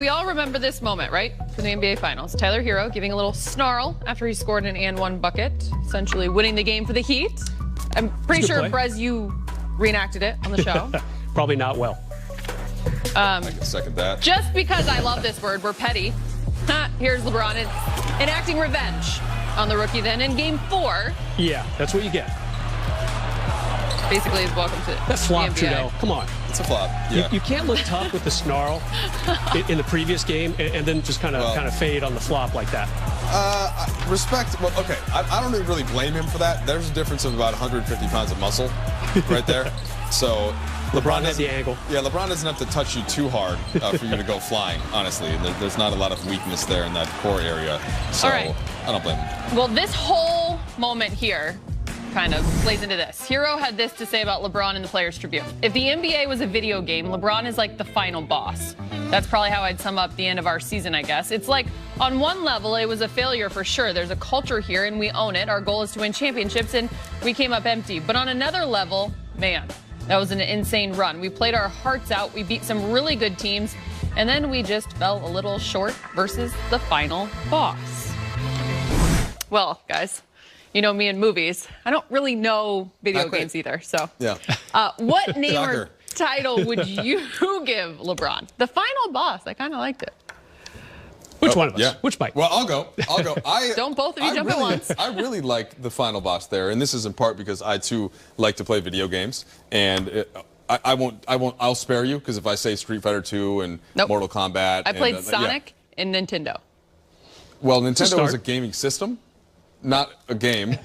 We all remember this moment, right? From the NBA Finals. Tyler Herro giving a little snarl after he scored an and-one bucket, essentially winning the game for the Heat. I'm pretty sure, Brez, you reenacted it on the show. Probably not well. I can second that. Just because I love this word, we're petty. Here's LeBron enacting revenge on the rookie then in Game 4. Yeah, that's what you get. Basically, welcome to that flop, Trudeau. Come on. It's a flop. Yeah. You can't look tough with the snarl in the previous game and then just kind of fade on the flop like that. Respect. Well, okay. I don't really blame him for that. There's a difference of about 150 pounds of muscle right there. So LeBron has the angle. Yeah, LeBron doesn't have to touch you too hard for you to go flying, honestly. There's not a lot of weakness there in that core area. So I don't blame him. Well, this whole moment here kind of plays into this. Herro had this to say about LeBron in the Players Tribune. If the NBA was a video game, LeBron is like the final boss. That's probably how I'd sum up the end of our season, I guess. It's like, on one level, it was a failure for sure. There's a culture here, and we own it. Our goal is to win championships, and we came up empty. But on another level, man, that was an insane run. We played our hearts out. We beat some really good teams, and then we just fell a little short versus the final boss. Well, guys, you know me in movies. I don't really know video games either. So, yeah. What name or title would you give LeBron? The final boss. I kind of liked it. Which one of us? Yeah. Which Mike? Well, I'll go. Don't both of you jump at once. I really like the final boss there, and this is in part because I too like to play video games, and I'll spare you because if I say Street Fighter 2 and Mortal Kombat, I played Sonic and Nintendo. Well, Nintendo was a gaming system. Not a game.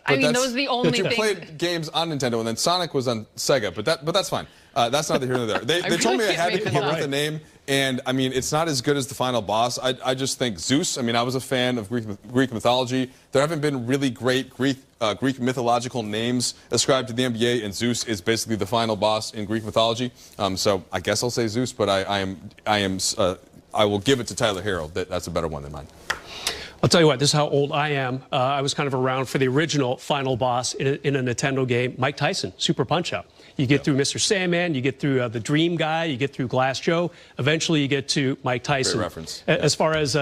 I mean, those are the only things. You played games on Nintendo, and then Sonic was on Sega, but that's fine. That's neither here nor there. They told me I had to come up with a name, and I mean, it's not as good as the final boss. I just think Zeus. I mean, I was a fan of Greek mythology. There haven't been really great Greek mythological names ascribed to the NBA, and Zeus is basically the final boss in Greek mythology. So I guess I'll say Zeus, but I will give it to Tyler Herro. That's a better one than mine. I'll tell you what, this is how old I am. I was kind of around for the original final boss in a Nintendo game, Mike Tyson, Super Punch-Out. You get through Mr. Sandman, you get through the Dream Guy, you get through Glass Joe. Eventually, you get to Mike Tyson. Great reference. As far as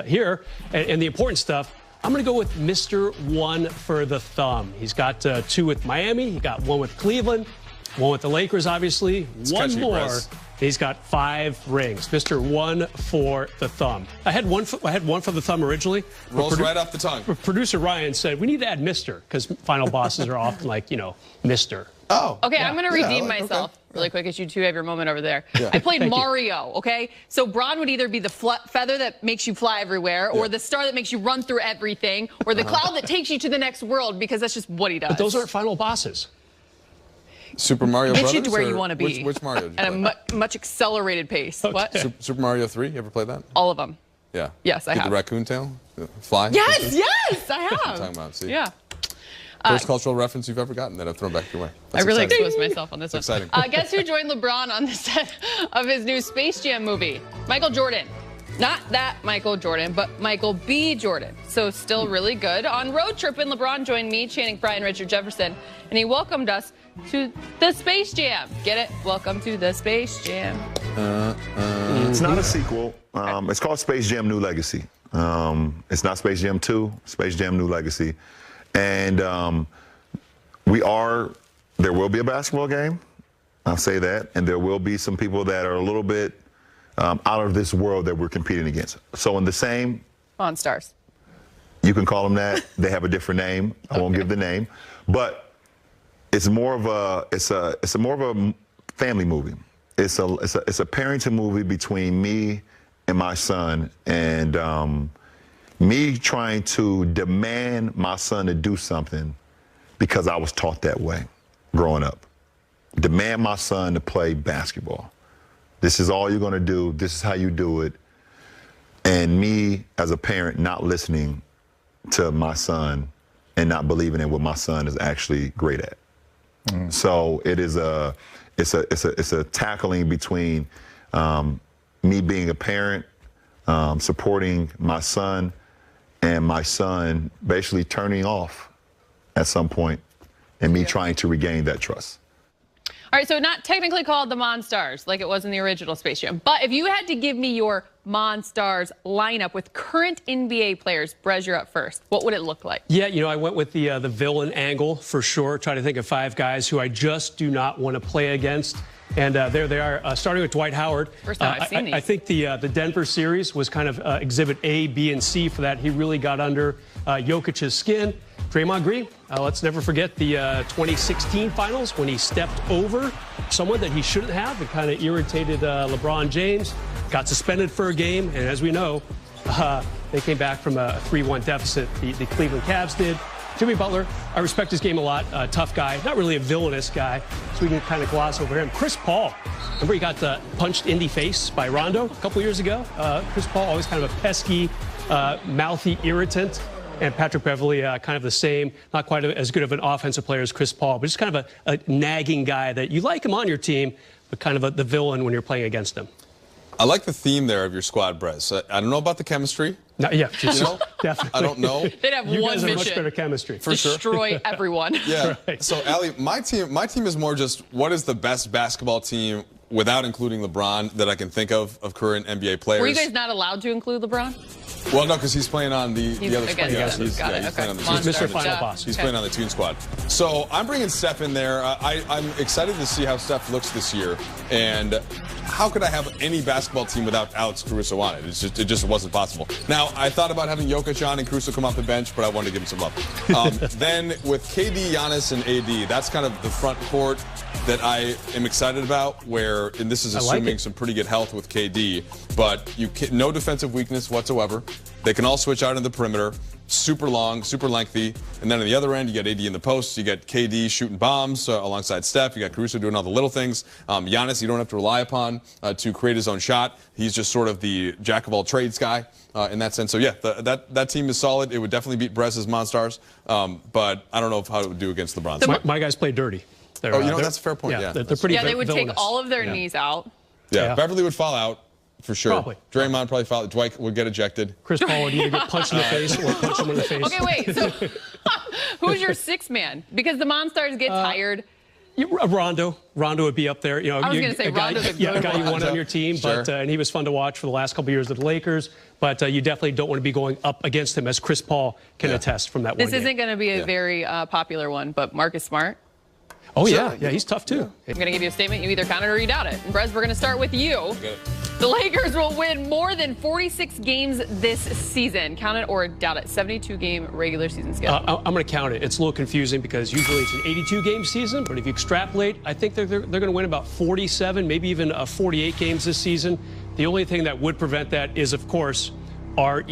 here, and the important stuff, I'm going to go with Mr. One for the Thumb. He's got 2 with Miami, he got 1 with Cleveland, 1 with the Lakers, obviously. One more. He's got 5 rings. Mr. One for the Thumb. I had one for the thumb originally. Rolls right off the tongue. Producer Ryan said, we need to add Mr. because final bosses are often like, Mr. Oh. Okay, I'm going to redeem myself really quick as you two have your moment over there. Yeah. I played Mario, okay? So Bron would either be the feather that makes you fly everywhere, or the star that makes you run through everything, or the cloud that takes you to the next world, because that's just what he does. But those aren't final bosses. Super Mario Brothers? Get you to where you want to be. Which Mario did you play? At a much accelerated pace. Okay. What? Super Mario 3? You ever played that? All of them. Yeah. Yes, I have. The raccoon tail? Fly? Yes, I have. I'm talking about, see? Yeah. First cultural reference you've ever gotten that I've thrown back your way. I really exposed myself on this one. Exciting. Guess who joined LeBron on the set of his new Space Jam movie? Michael Jordan. Not that Michael Jordan, but Michael B. Jordan. So still really good. On road tripping, LeBron joined me, Channing Frye, and Richard Jefferson, and he welcomed us to the Space Jam. Get it? Welcome to the Space Jam. It's not a sequel. It's called Space Jam New Legacy. It's not Space Jam 2, Space Jam New Legacy. And there will be a basketball game. I'll say that. And there will be some people that are a little bit out of this world that we're competing against. So in the same... Monstars. You can call them that. They have a different name. I won't give the name. But it's more of a family movie. It's a parenting movie between me and my son, and me trying to demand my son to do something because I was taught that way growing up. Demand my son to play basketball. This is all you're going to do. This is how you do it. And me as a parent not listening to my son and not believing in what my son is actually great at. So it's a tackling between me being a parent, supporting my son, and my son basically turning off at some point, and me trying to regain that trust. All right, so not technically called the Monstars like it was in the original Space Jam, but if you had to give me your Monstars lineup with current NBA players, Brez, you're up first. What would it look like? Yeah, I went with the villain angle for sure. Try to think of 5 guys who I just do not want to play against. And there they are, starting with Dwight Howard. First time I've seen these. I think the Denver series was kind of exhibit A, B, and C for that. He really got under Jokic's skin. Draymond Green, let's never forget the 2016 finals when he stepped over someone that he shouldn't have. It kind of irritated LeBron James, got suspended for a game, and as we know, they came back from a 3-1 deficit. The Cleveland Cavs did. Jimmy Butler, I respect his game a lot. Tough guy, not really a villainous guy, so we can kind of gloss over him. Chris Paul, remember he got punched in the face by Rondo a couple years ago? Chris Paul, always kind of a pesky, mouthy irritant. And Patrick Beverley, kind of the same, not quite as good of an offensive player as Chris Paul, but just kind of a nagging guy that you like him on your team, but kind of the villain when you're playing against him. I like the theme there of your squad, Brez. I don't know about the chemistry. No, yeah, definitely. I don't know. They'd have you one guys mission. Are much better chemistry. For sure. Destroy everyone. Yeah. Right. So, Allie, my team is more just what is the best basketball team without including LeBron that I can think of current NBA players. Were you guys not allowed to include LeBron? Well, no, because he's playing on the other squad. Yeah, He's playing on the He's Mr. Final Yeah. Boss. He's playing on the Toon Squad. So I'm bringing Steph in there. I'm excited to see how Steph looks this year. And how could I have any basketball team without Alex Caruso on it? It just wasn't possible. Now, I thought about having Jokic on and Caruso come off the bench, but I wanted to give him some love. Then with KD, Giannis, and AD, that's kind of the front court that I am excited about, and this is assuming some pretty good health with KD, but no defensive weakness whatsoever. They can all switch out in the perimeter, super long, super lengthy, and then on the other end, you got AD in the post, you got KD shooting bombs alongside Steph, you got Caruso doing all the little things. Giannis, you don't have to rely upon to create his own shot. He's just sort of the jack of all trades guy in that sense. So yeah, that team is solid. It would definitely beat Brez's Monstars, but I don't know how it would do against LeBron. My guys play dirty. That's a fair point. Yeah, they're pretty. Yeah, they would villainous. take all of their knees out. Yeah, Beverly would fall out for sure. Probably. Draymond probably fall out. Dwight would get ejected. Chris Paul would either get punched in the face or punch him in the face. Okay, wait. So who's your 6th man? Because the Monstars get tired. Rondo would be up there. I was going to say Rondo's a good guy you want on your team, Sure. but and he was fun to watch for the last couple of years of the Lakers. But you definitely don't want to be going up against him, as Chris Paul can attest from that one. This isn't going to be a very popular one, but Marcus Smart. Oh, yeah, he's tough, too. I'm going to give you a statement. You either count it or you doubt it. And Brez, we're going to start with you. The Lakers will win more than 46 games this season. Count it or doubt it. 72-game regular season schedule. I'm going to count it. It's a little confusing because usually it's an 82-game season, but if you extrapolate, I think they're going to win about 47, maybe even 48 games this season. The only thing that would prevent that is, of course, rest.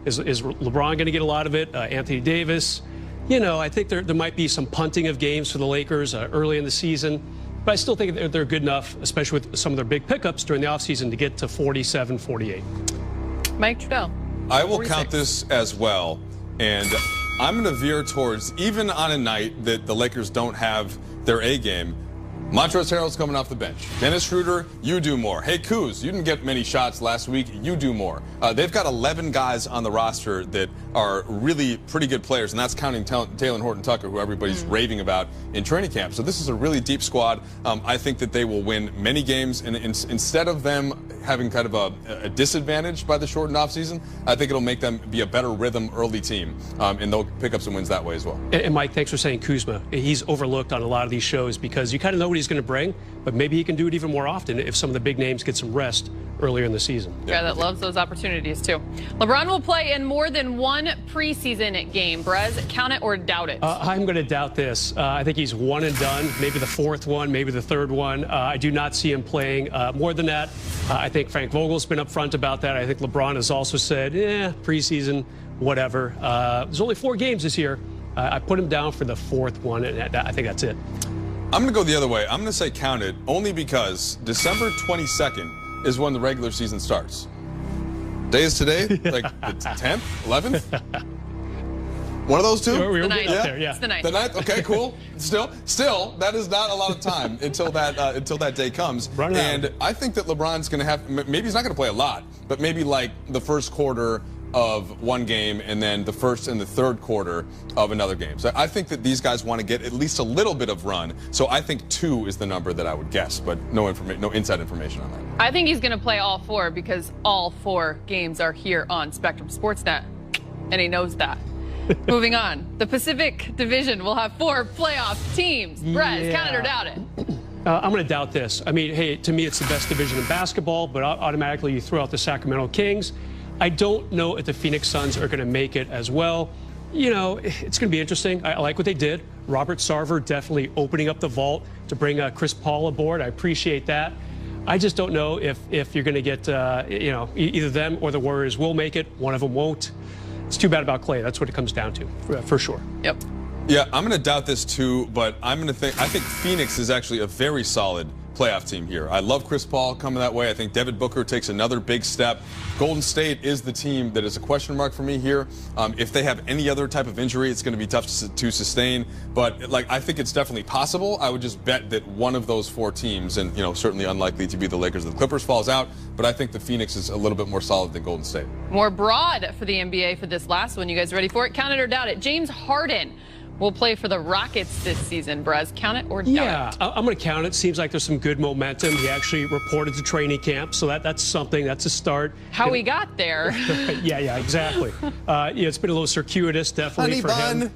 Is LeBron going to get a lot of it? Anthony Davis? I think there might be some punting of games for the Lakers early in the season, but I still think they're good enough, especially with some of their big pickups during the offseason, to get to 47, 48. Mike Trudell. I will count this as well, and I'm going to veer towards, even on a night that the Lakers don't have their A game, Montrezl Harrell's coming off the bench. Dennis Schroeder, you do more. Hey, Kuz, you didn't get many shots last week. You do more. They've got 11 guys on the roster that are really pretty good players, and that's counting Taylor Horton-Tucker, who everybody's raving about in training camp. So this is a really deep squad. I think that they will win many games, and instead of them having kind of a disadvantage by the shortened offseason, I think it'll make them be a better rhythm early team, and they'll pick up some wins that way as well. And Mike, thanks for saying Kuzma. He's overlooked on a lot of these shows because you kind of know what he's going to bring, but maybe he can do it even more often if some of the big names get some rest earlier in the season. Yeah, that loves those opportunities too. LeBron will play in more than one preseason game. Brez, count it or doubt it? I'm going to doubt this. I think he's one and done, maybe the 4th one, maybe the 3rd one. I do not see him playing more than that. I think Frank Vogel's been upfront about that. I think LeBron has also said, preseason, whatever. There's only 4 games this year. I put him down for the 4th one, and I think that's it. I'm going to go the other way. I'm going to say count it only because December 22nd is when the regular season starts. Day is today? Like the 10th? 11th? One of those two? We're the 9th. It's the 9th. The 9th? Okay, cool. Still, that is not a lot of time until that day comes. And I think that LeBron's going to have, maybe he's not going to play a lot, but maybe like the first quarter of one game and then the first and the third quarter of another game. So I think that these guys want to get at least a little bit of run. So I think 2 is the number that I would guess, but no inside information on that. I think he's going to play all 4 because all 4 games are here on Spectrum Sportsnet, and he knows that. Moving on, the Pacific Division will have 4 playoff teams. Brez, count it or doubt it? I'm going to doubt this. I mean, hey, to me, it's the best division in basketball, but automatically you throw out the Sacramento Kings. I don't know if the Phoenix Suns are going to make it as well. You know, it's going to be interesting. I like what they did. Robert Sarver definitely opening up the vault to bring Chris Paul aboard. I appreciate that. I just don't know if you're going to get, you know, either them or the Warriors will make it. One of them won't. It's too bad about Clay. That's what it comes down to, for sure. Yep. Yeah, I'm going to doubt this too, but I think Phoenix is actually a very solid playoff team here. I love Chris Paul coming that way. I think Devin Booker takes another big step. Golden State is the team that is a question mark for me here. If they have any other type of injury, it's going to be tough to sustain. But like, I think it's definitely possible. I would just bet that one of those 4 teams, and you know, certainly unlikely to be the Lakers or the Clippers, falls out. But I think the Phoenix is a little bit more solid than Golden State. More broad for the NBA for this last one. You guys ready for it? Count it or doubt it. James Harden will play for the Rockets this season. Brez, count it or doubt it? Yeah, I'm going to count it. Seems like there's some good momentum. He actually reported to training camp, so that's something. That's a start. How he got there. yeah, exactly. Yeah, it's been a little circuitous, definitely, for him.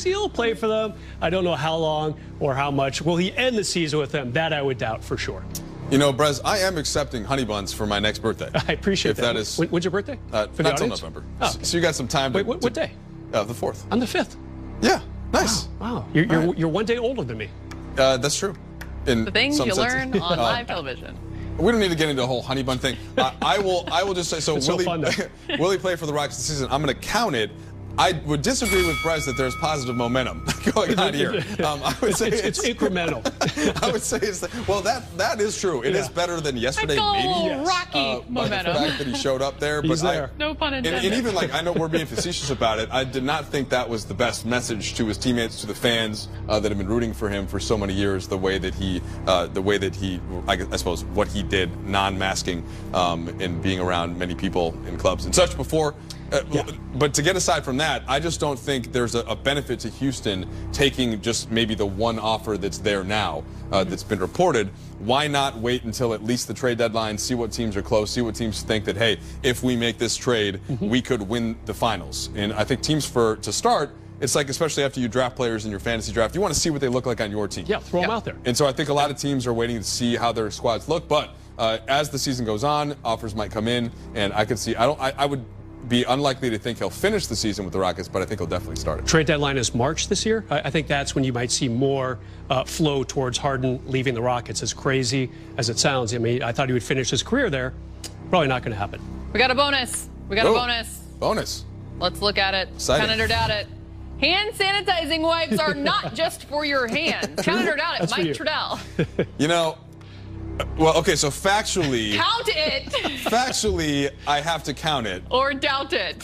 He'll play for them. I don't know how long or how much. Will he end the season with them? That I would doubt for sure. You know, Brez, I am accepting honey buns for my next birthday. I appreciate that. That is, when's your birthday? Not till November. Oh, okay. So you got some time. Wait, what day? The 4th. On the 5th. Yeah, nice. Wow. You're one day older than me. That's true. The things you learn on live television. We don't need to get into a whole honey bun thing. I will just say, so will he play for the Rockets this season? I'm going to count it. I would disagree with Bryce that there's positive momentum going on here. I would say it's incremental. I would say well, that is true. It is better than yesterday, maybe. Rocky momentum. The fact that he showed up there, He's there. No pun intended. And even like, I know we're being facetious about it. I did not think that was the best message to his teammates, to the fans that have been rooting for him for so many years. The way that he, I suppose, what he did, non-masking, and being around many people in clubs and such before. But to get aside from that, I just don't think there's a benefit to Houston taking just maybe the one offer that's there now, that's been reported. Why not wait until at least the trade deadline, see what teams are close, see what teams think that, hey, if we make this trade, we could win the finals. And I think teams, to start, it's like, especially after you draft players in your fantasy draft, you want to see what they look like on your team. Yeah, throw them out there. And so I think a lot of teams are waiting to see how their squads look. But as the season goes on, offers might come in, and I could see, I would be unlikely to think he'll finish the season with the Rockets, but I think he'll definitely start it. Trade deadline is March this year. I think that's when you might see more flow towards Harden leaving the Rockets. As crazy as it sounds, I mean, I thought he would finish his career there. Probably not going to happen. We got a bonus. We got a bonus. Bonus. Let's look at it. Exciting. Count it or doubt it. Hand sanitizing wipes are not just for your hands. Count it or doubt it. Mike Trudell. You know, well, okay, so factually... Count it! Factually, I have to count it. Or doubt it.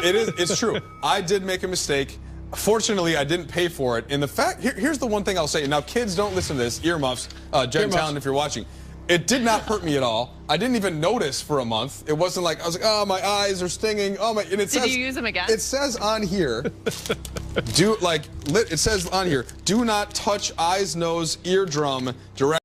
It's true. I did make a mistake. Fortunately, I didn't pay for it. And the fact, here's the one thing I'll say. Now, kids, don't listen to this. Earmuffs. Jen Talon, if you're watching. It did not hurt me at all. I didn't even notice for a month. It wasn't like, I was like, oh, my eyes are stinging. Oh, my, and it says... Did you use them again? It says on here, it says on here, do not touch eyes, nose, eardrum, direct...